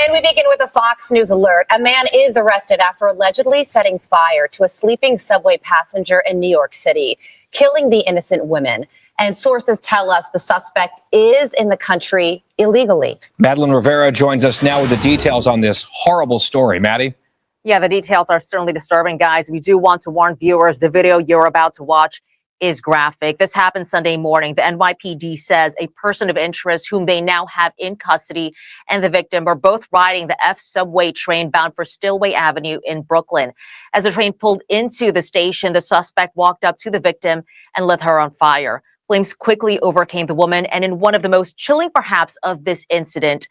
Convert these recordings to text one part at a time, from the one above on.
And we begin with a Fox News alert. A man is arrested after allegedly setting fire to a sleeping subway passenger in New York City, killing the innocent women. And sources tell us the suspect is in the country illegally. Madeline Rivera joins us now with the details on this horrible story. Maddie? Yeah, the details are certainly disturbing, guys. We do want to warn viewers, the video you're about to watch is graphic. This happened Sunday morning. The NYPD says a person of interest whom they now have in custody and the victim were both riding the F subway train bound for Stillway Avenue in Brooklyn. As the train pulled into the station, the suspect walked up to the victim and lit her on fire. Flames quickly overcame the woman, and in one of the most chilling perhaps of this incident,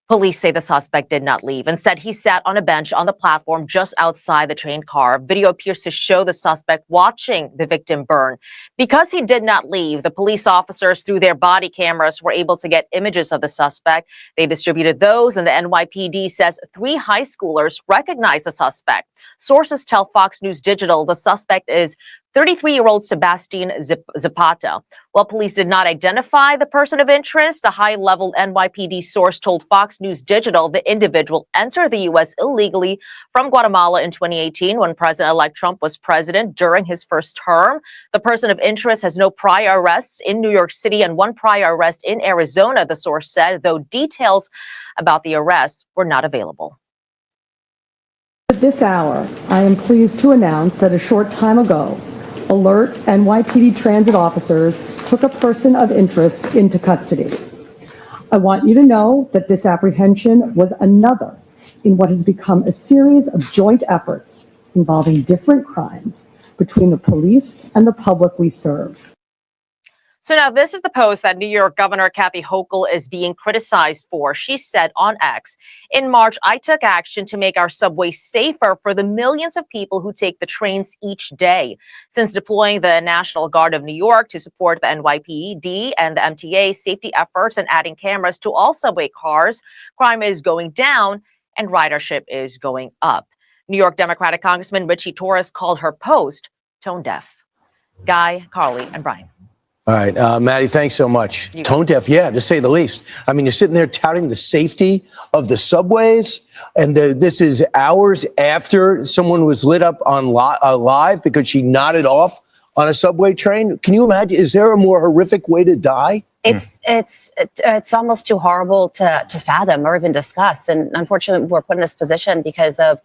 police say the suspect did not leave. Instead, he sat on a bench on the platform just outside the train car. Video appears to show the suspect watching the victim burn. Because he did not leave, the police officers, through their body cameras, were able to get images of the suspect. They distributed those, and the NYPD says 3 high schoolers recognized the suspect. Sources tell Fox News Digital the suspect is 33-year-old Sebastian Zapata. While police did not identify the person of interest, a high-level NYPD source told Fox News Digital the individual entered the U.S. illegally from Guatemala in 2018 when President-elect Trump was president during his first term. The person of interest has no prior arrests in New York City and 1 prior arrest in Arizona, the source said, though details about the arrest were not available. At this hour, I am pleased to announce that a short time ago, alert NYPD transit officers took a person of interest into custody. I want you to know that this apprehension was another in what has become a series of joint efforts involving different crimes between the police and the public we serve. So now this is the post that New York Governor Kathy Hochul is being criticized for. She said on X, in March, I took action to make our subway safer for the millions of people who take the trains each day. Since deploying the National Guard of New York to support the NYPD and the MTA safety efforts and adding cameras to all subway cars, crime is going down and ridership is going up. New York Democratic Congressman Richie Torres called her post tone deaf. Guy, Carly, and Brian. All right, Maddie, thanks so much. Tone deaf, yeah, to say the least. I mean, you're sitting there touting the safety of the subways, and this is hours after someone was lit up on live because she nodded off on a subway train. Can you imagine? Is there a more horrific way to die? It's almost too horrible to fathom or even discuss. And unfortunately, we're put in this position because of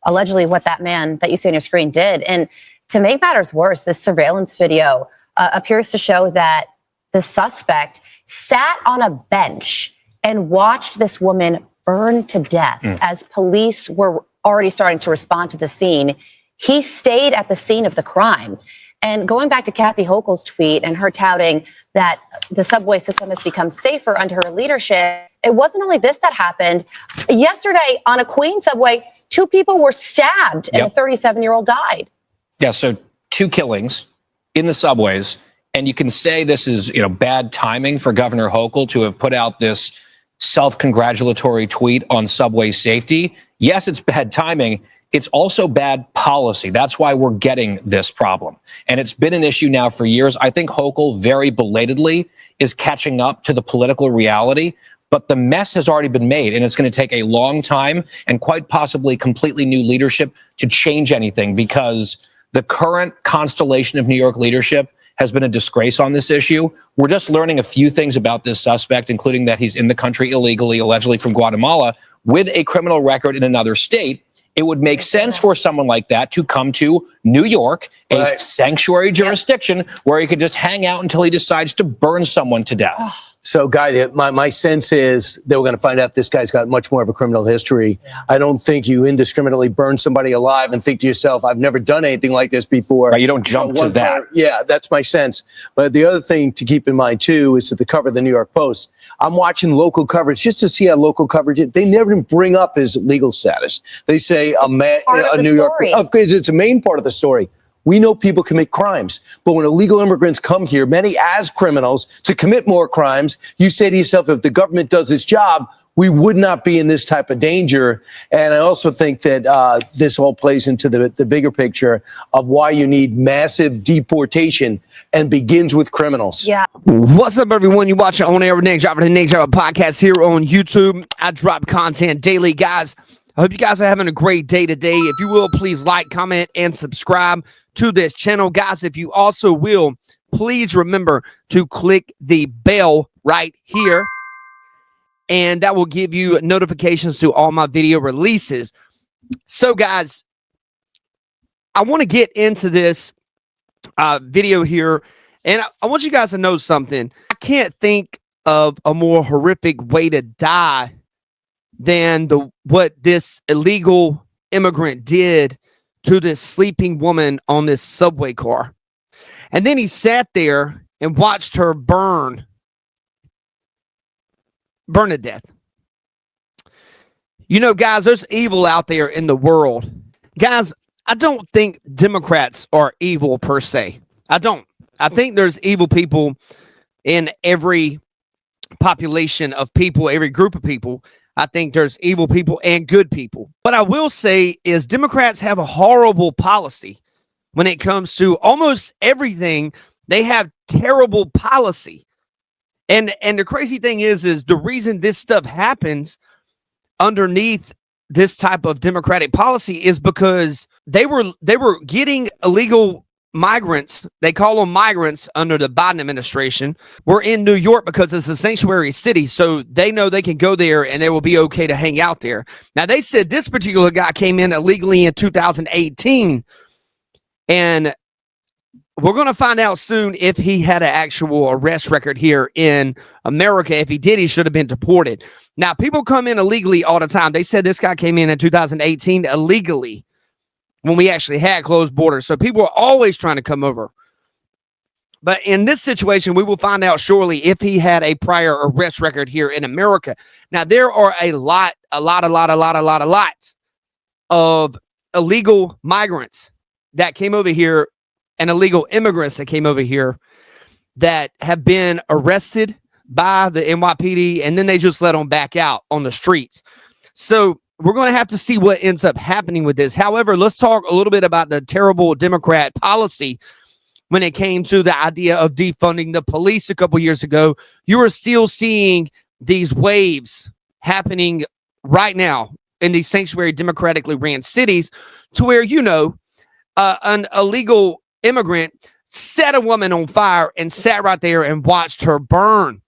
allegedly what that man that you see on your screen did. And to make matters worse, this surveillance video appears to show that the suspect sat on a bench and watched this woman burn to death as police were already starting to respond to the scene. He stayed at the scene of the crime. And going back to Kathy Hochul's tweet and her touting that the subway system has become safer under her leadership, it wasn't only this that happened. Yesterday on a Queen subway, 2 people were stabbed and a 37-year-old died. Yeah, so 2 killings in the subways, and you can say this is, bad timing for Governor Hochul to have put out this self-congratulatory tweet on subway safety. Yes, it's bad timing. It's also bad policy. That's why we're getting this problem. And it's been an issue now for years. I think Hochul very belatedly is catching up to the political reality, but the mess has already been made, and it's going to take a long time and quite possibly completely new leadership to change anything, because the current constellation of New York leadership has been a disgrace on this issue. We're just learning a few things about this suspect, including that he's in the country illegally, allegedly from Guatemala, with a criminal record in another state. It would make sense for someone like that to come to New York, a sanctuary jurisdiction where he could just hang out until he decides to burn someone to death. So, Guy, my sense is that we're going to find out this guy's got much more of a criminal history. I don't think you indiscriminately burn somebody alive and think to yourself, I've never done anything like this before. Right, you don't jump to that. Yeah, that's my sense. But the other thing to keep in mind, too, is that the cover of the New York Post, I'm watching local coverage just to see how local coverage is. They never bring up his legal status. They say a New York. It's a main part of the story. We know people commit crimes, but when illegal immigrants come here, many as criminals, to commit more crimes, you say to yourself, if the government does its job, we would not be in this type of danger. And I also think that this all plays into the bigger picture of why you need massive deportation and begins with criminals. Yeah. What's up, everyone? You watching On Air with Nick Driver, the Nick Driver podcast here on YouTube. I drop content daily, guys. I hope you guys are having a great day today. If you will, please like, comment, and subscribe to this channel. Guys, if you also will, please remember to click the bell right here, and that will give you notifications to all my video releases. So, guys, I want to get into this video here, and I want you guys to know something. I can't think of a more horrific way to die than what this illegal immigrant did to this sleeping woman on this subway car. And then he sat there and watched her burn to death. You know, guys, there's evil out there in the world. Guys, I don't think Democrats are evil per se. I don't. I think there's evil people in every population of people, every group of people. I think there's evil people and good people. What I will say is Democrats have a horrible policy when it comes to almost everything. They have terrible policy. And the crazy thing is the reason this stuff happens underneath this type of Democratic policy is because they were getting illegal migrants. They call them migrants under the Biden administration. We're in New York because it's a sanctuary city, so they know they can go there and they will be okay to hang out there. Now, they said this particular guy came in illegally in 2018, and we're going to find out soon if he had an actual arrest record here in America. If he did, he should have been deported. Now, people come in illegally all the time. They said this guy came in 2018 illegally when we actually had closed borders. So people are always trying to come over. But in this situation, we will find out shortly if he had a prior arrest record here in America. Now, there are a lot of illegal migrants that came over here and illegal immigrants that came over here that have been arrested by the NYPD, and then they just let them back out on the streets. So we're going to have to see what ends up happening with this. However, let's talk a little bit about the terrible Democrat policy when it came to the idea of defunding the police a couple years ago. You are still seeing these waves happening right now in these sanctuary democratically ran cities to where, you know, an illegal immigrant set a woman on fire and sat right there and watched her burn.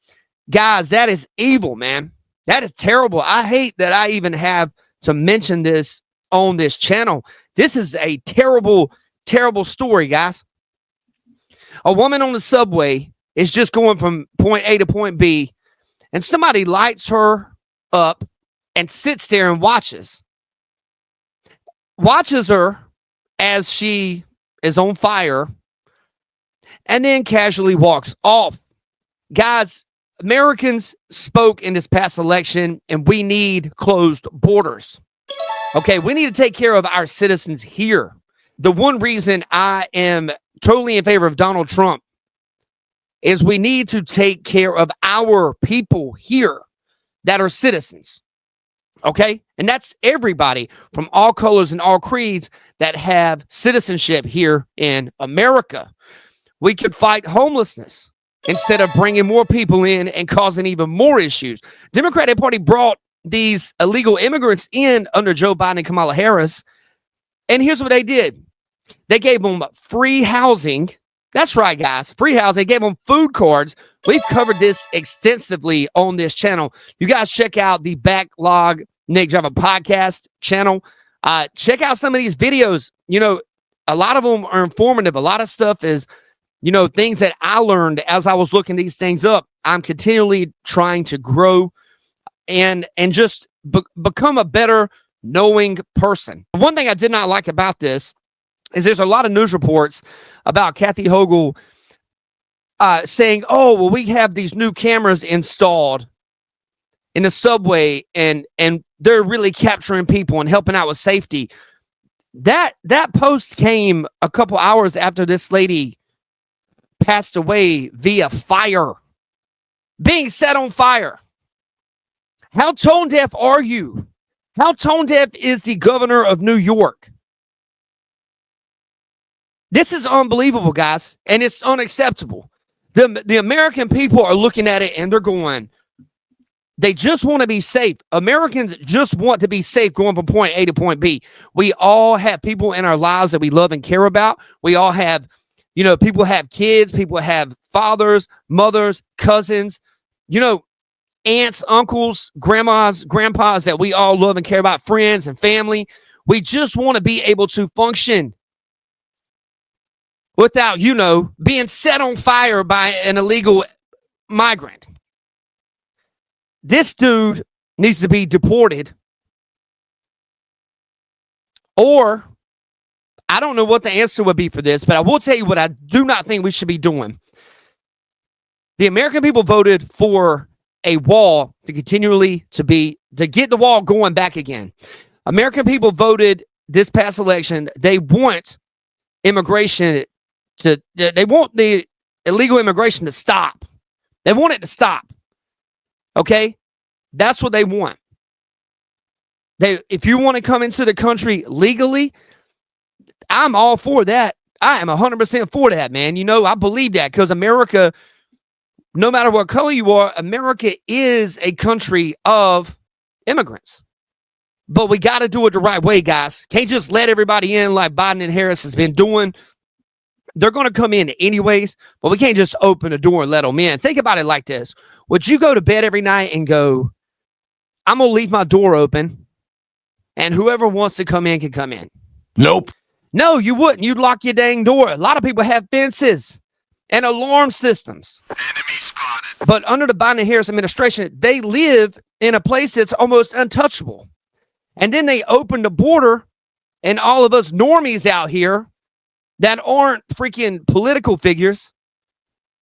Guys, that is evil, man. That is terrible. I hate that I even have to mention this on this channel. This is a terrible, terrible story, guys. A woman on the subway is just going from point A to point B, and somebody lights her up and sits there and watches her as she is on fire, and then casually walks off. Guys, Americans spoke in this past election, and we need closed borders. Okay, we need to take care of our citizens here. The one reason I am totally in favor of Donald Trump is we need to take care of our people here that are citizens. Okay? And that's everybody from all colors and all creeds that have citizenship here in America. We could fight homelessness instead of bringing more people in and causing even more issues. Democratic Party brought these illegal immigrants in under Joe Biden and Kamala Harris. And here's what they did. They gave them free housing. That's right, guys. Free housing. They gave them food cards. We've covered this extensively on this channel. You guys check out the Backlog Nick Driver podcast channel. Check out some of these videos. You know, a lot of them are informative. A lot of stuff is, you know, things that I learned as I was looking these things up. I'm continually trying to grow and just become a better knowing person. One thing I did not like about this is there's a lot of news reports about Kathy Hochul saying, oh, well, we have these new cameras installed in the subway and they're really capturing people and helping out with safety. That post came a couple hours after this lady passed away via fire, being set on fire. How tone deaf are you? How tone deaf is the governor of New York? This is unbelievable, guys, and it's unacceptable. The American people are looking at it and they're going, they just want to be safe. Americans just want to be safe going from point A to point B. We all have people in our lives that we love and care about. We all have, people have kids, people have fathers, mothers, cousins, aunts, uncles, grandmas, grandpas that we all love and care about, friends and family. We just want to be able to function without, being set on fire by an illegal migrant. This dude needs to be deported. Or, I don't know what the answer would be for this, but I will tell you what I do not think we should be doing. The American people voted for a wall to get the wall going back again. American people voted this past election. They want immigration they want the illegal immigration to stop. They want it to stop. Okay? That's what they want. If you want to come into the country legally, I'm all for that. I am 100% for that, man. I believe that because America, no matter what color you are, America is a country of immigrants. But we got to do it the right way, guys. Can't just let everybody in like Biden and Harris has been doing. They're going to come in anyways, but we can't just open the door and let them in. Think about it like this. Would you go to bed every night and go, I'm going to leave my door open and whoever wants to come in can come in? Nope. No, you wouldn't. You'd lock your dang door. A lot of people have fences and alarm systems. Enemy spotted. But under the Biden and Harris administration, they live in a place that's almost untouchable. And then they open the border and all of us normies out here that aren't freaking political figures,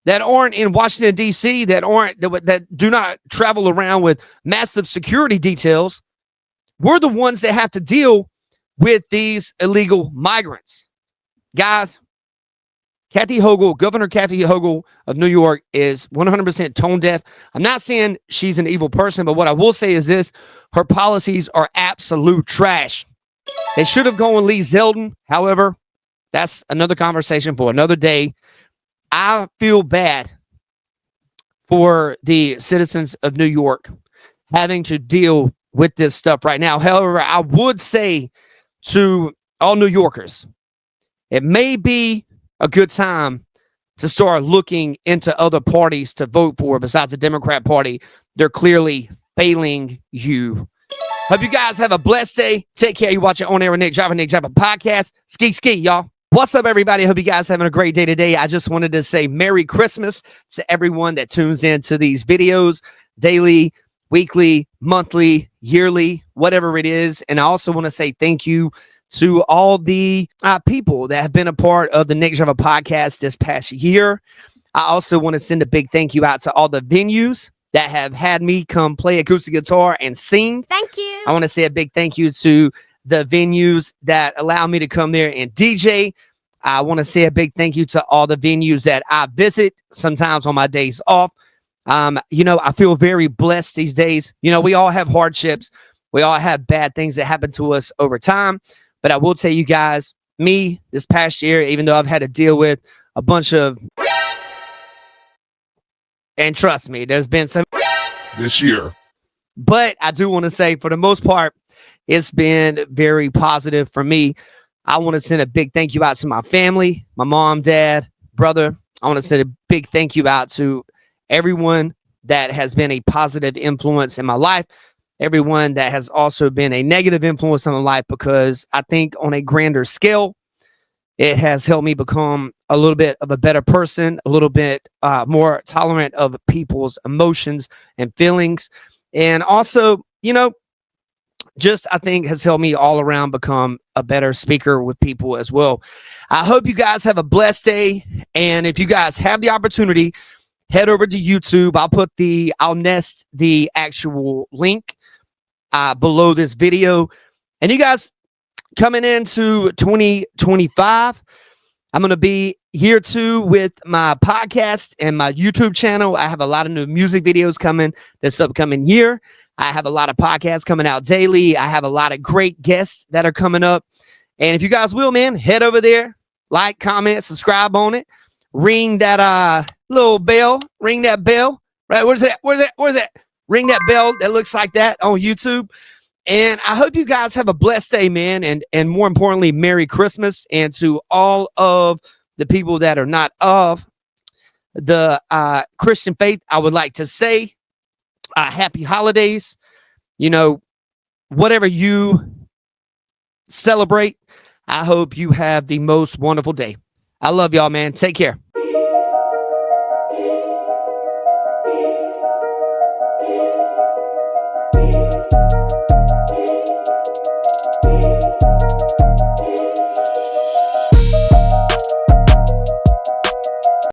that aren't in Washington, D.C., that do not travel around with massive security details, we're the ones that have to deal with these illegal migrants. Guys, Governor Kathy Hochul of New York is 100% tone deaf. I'm not saying she's an evil person, but what I will say is this: her policies are absolute trash. They should have gone with Lee Zeldin. However, that's another conversation for another day. I feel bad for the citizens of New York having to deal with this stuff right now. However, I would say to all New Yorkers, it may be a good time to start looking into other parties to vote for besides the Democrat Party. They're clearly failing you. Hope you guys have a blessed day. Take care. You watch it On Air with Nick Driver podcast. Ski, y'all. What's up, everybody? Hope you guys having a great day today. I just wanted to say Merry Christmas to everyone that tunes into these videos daily, weekly, monthly, yearly, whatever it is. And I also want to say thank you to all the people that have been a part of the Nick Driver podcast this past year. I also want to send a big thank you out to all the venues that have had me come play acoustic guitar and sing. Thank you. I want to say a big thank you to the venues that allow me to come there and DJ. I want to say a big thank you to all the venues that I visit sometimes on my days off. I feel very blessed these days. We all have hardships. We all have bad things that happen to us over time. But I will tell you guys, me this past year, even though I've had to deal with a bunch of, and trust me, there's been some This year. But I do want to say, for the most part, it's been very positive for me. I want to send a big thank you out to my family, my mom, dad, brother. I want to send a big thank you out to everyone that has been a positive influence in my life, everyone that has also been a negative influence in my life, because I think on a grander scale, it has helped me become a little bit of a better person, a little bit more tolerant of people's emotions and feelings. And also, just I think has helped me all around become a better speaker with people as well. I hope you guys have a blessed day. And if you guys have the opportunity, head over to YouTube. I'll nest the actual link below this video. And you guys, coming into 2025, I'm going to be here too with my podcast and my YouTube channel. I have a lot of new music videos coming this upcoming year. I have a lot of podcasts coming out daily. I have a lot of great guests that are coming up. And if you guys will, man, head over there, like, comment, subscribe on it, ring that little bell, ring that bell. Right? Where's that? Ring that bell that looks like that on YouTube. And I hope you guys have a blessed day, man. And more importantly, Merry Christmas. And to all of the people that are not of the Christian faith, I would like to say happy holidays. You know, whatever you celebrate, I hope you have the most wonderful day. I love y'all, man. Take care.